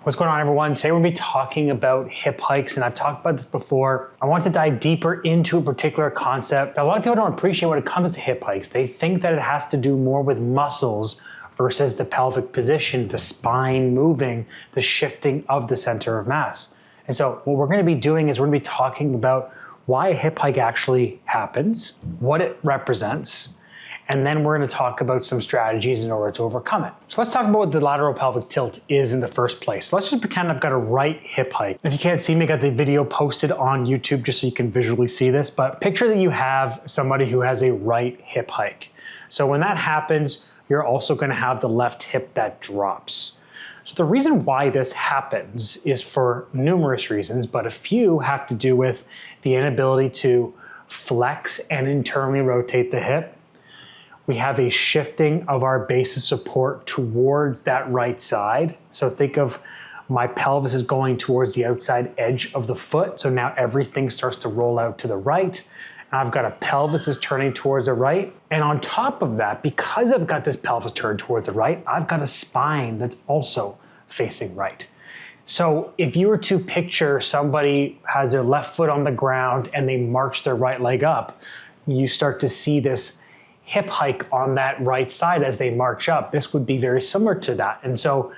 What's going on, everyone? Today we're going to be talking about hip hikes, and I've talked about this before. I want to dive deeper into a particular concept. A lot of people don't appreciate when it comes to hip hikes. They think that it has to do more with muscles versus the pelvic position, the spine moving, the shifting of the center of mass. And so what we're going to be doing is we're going to be talking about why a hip hike actually happens, what it represents, and then we're going to talk about some strategies in order to overcome it. So let's talk about what the lateral pelvic tilt is in the first place. Let's just pretend I've got a right hip hike. If you can't see me, I got the video posted on YouTube just so you can visually see this, but picture that you have somebody who has a right hip hike. So when that happens, you're also going to have the left hip that drops. So the reason why this happens is for numerous reasons, but a few have to do with the inability to flex and internally rotate the hip. We have a shifting of our base of support towards that right side. So think of my pelvis is going towards the outside edge of the foot. So now everything starts to roll out to the right. And I've got a pelvis is turning towards the right. And on top of that, because I've got this pelvis turned towards the right, I've got a spine that's also facing right. So if you were to picture somebody has their left foot on the ground and they march their right leg up, you start to see this hip hike on that right side as they march up. This would be very similar to that. And so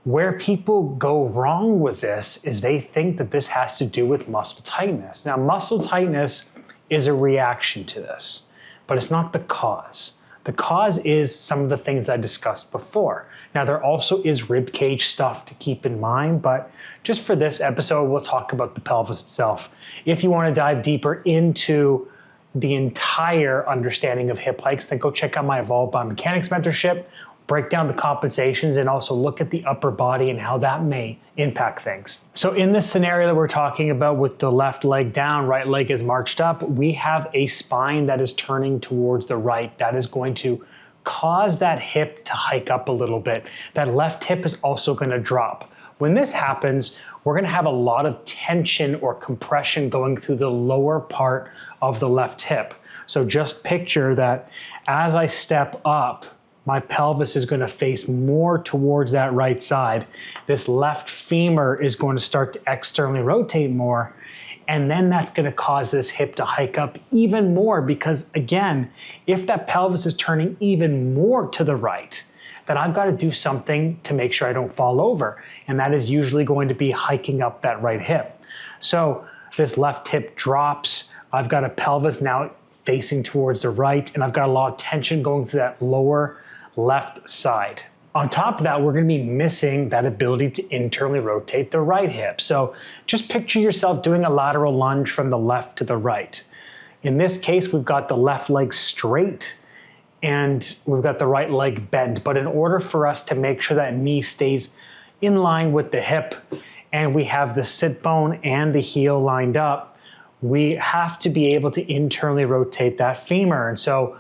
where people go wrong with this is they think that this has to do with muscle tightness. Now, muscle tightness is a reaction to this, but it's not the cause. The cause is some of the things I discussed before. Now, there also is rib cage stuff to keep in mind, but just for this episode, we'll talk about the pelvis itself. If you want to dive deeper into the entire understanding of hip hikes, then go check out my Evolved Biomechanics mentorship, break down the compensations, and also look at the upper body and how that may impact things. So in this scenario that we're talking about with the left leg down, right leg is marched up, we have a spine that is turning towards the right. That is going to cause that hip to hike up a little bit. That left hip is also going to drop. When this happens, we're going to have a lot of tension or compression going through the lower part of the left hip. So just picture that as I step up, my pelvis is going to face more towards that right side. This left femur is going to start to externally rotate more. And then that's going to cause this hip to hike up even more because, again, if that pelvis is turning even more to the right, then I've got to do something to make sure I don't fall over. And that is usually going to be hiking up that right hip. So this left hip drops. I've got a pelvis now facing towards the right, and I've got a lot of tension going through that lower left side. On top of that, we're going to be missing that ability to internally rotate the right hip. So just picture yourself doing a lateral lunge from the left to the right. In this case, we've got the left leg straight and we've got the right leg bent. But in order for us to make sure that knee stays in line with the hip and we have the sit bone and the heel lined up, we have to be able to internally rotate that femur. And so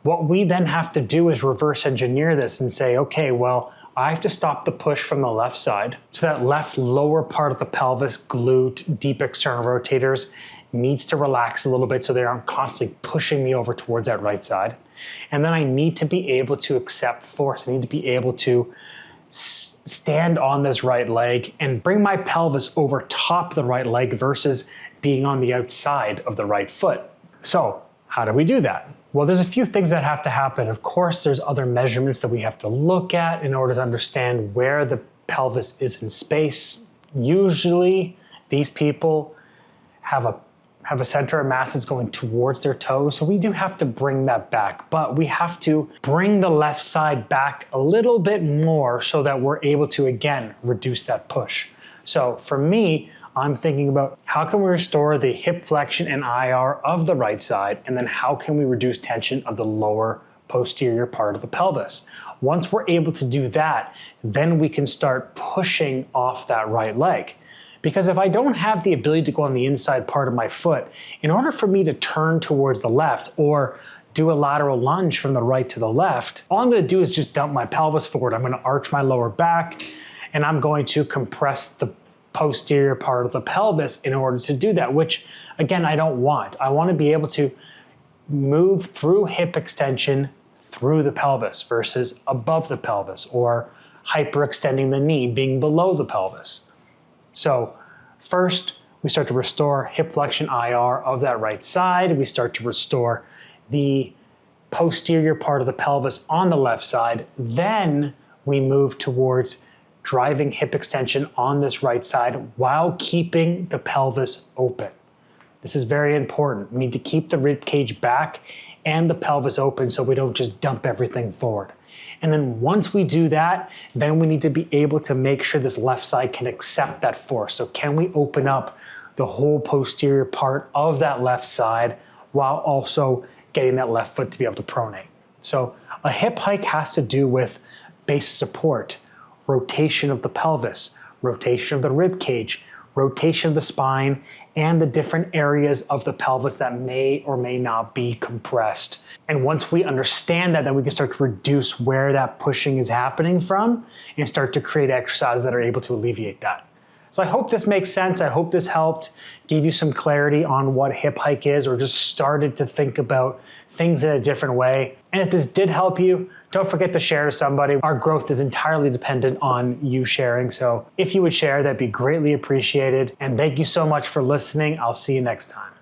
what we then have to do is reverse engineer this and say, okay, well, I have to stop the push from the left side. So that left lower part of the pelvis, glute, deep external rotators needs to relax a little bit so they aren't constantly pushing me over towards that right side. And then I need to be able to accept force. I need to be able to stand on this right leg and bring my pelvis over top of the right leg versus being on the outside of the right foot. So how do we do that? Well, there's a few things that have to happen. Of course, there's other measurements that we have to look at in order to understand where the pelvis is in space. Usually, these people have a center of mass that's going towards their toes, so we do have to bring that back, but we have to bring the left side back a little bit more so that we're able to, again, reduce that push. So for me, I'm thinking about how can we restore the hip flexion and IR of the right side, and then how can we reduce tension of the lower posterior part of the pelvis. Once we're able to do that, then we can start pushing off that right leg. Because if I don't have the ability to go on the inside part of my foot, in order for me to turn towards the left or do a lateral lunge from the right to the left, all I'm going to do is just dump my pelvis forward. I'm going to arch my lower back and I'm going to compress the posterior part of the pelvis in order to do that, which again, I don't want. I want to be able to move through hip extension through the pelvis versus above the pelvis or hyperextending the knee, being below the pelvis. So first, we start to restore hip flexion IR of that right side. We start to restore the posterior part of the pelvis on the left side. Then we move towards driving hip extension on this right side while keeping the pelvis open. This is very important. We need to keep the rib cage back and the pelvis open so we don't just dump everything forward. And then once we do that, then we need to be able to make sure this left side can accept that force. So can we open up the whole posterior part of that left side while also getting that left foot to be able to pronate? So a hip hike has to do with base support, rotation of the pelvis, rotation of the rib cage, rotation of the spine, and the different areas of the pelvis that may or may not be compressed. And once we understand that, then we can start to reduce where that pushing is happening from and start to create exercises that are able to alleviate that. So I hope this makes sense. I hope this helped, gave you some clarity on what hip hike is, or just started to think about things in a different way. And if this did help you, don't forget to share to somebody. Our growth is entirely dependent on you sharing. So if you would share, that'd be greatly appreciated. And thank you so much for listening. I'll see you next time.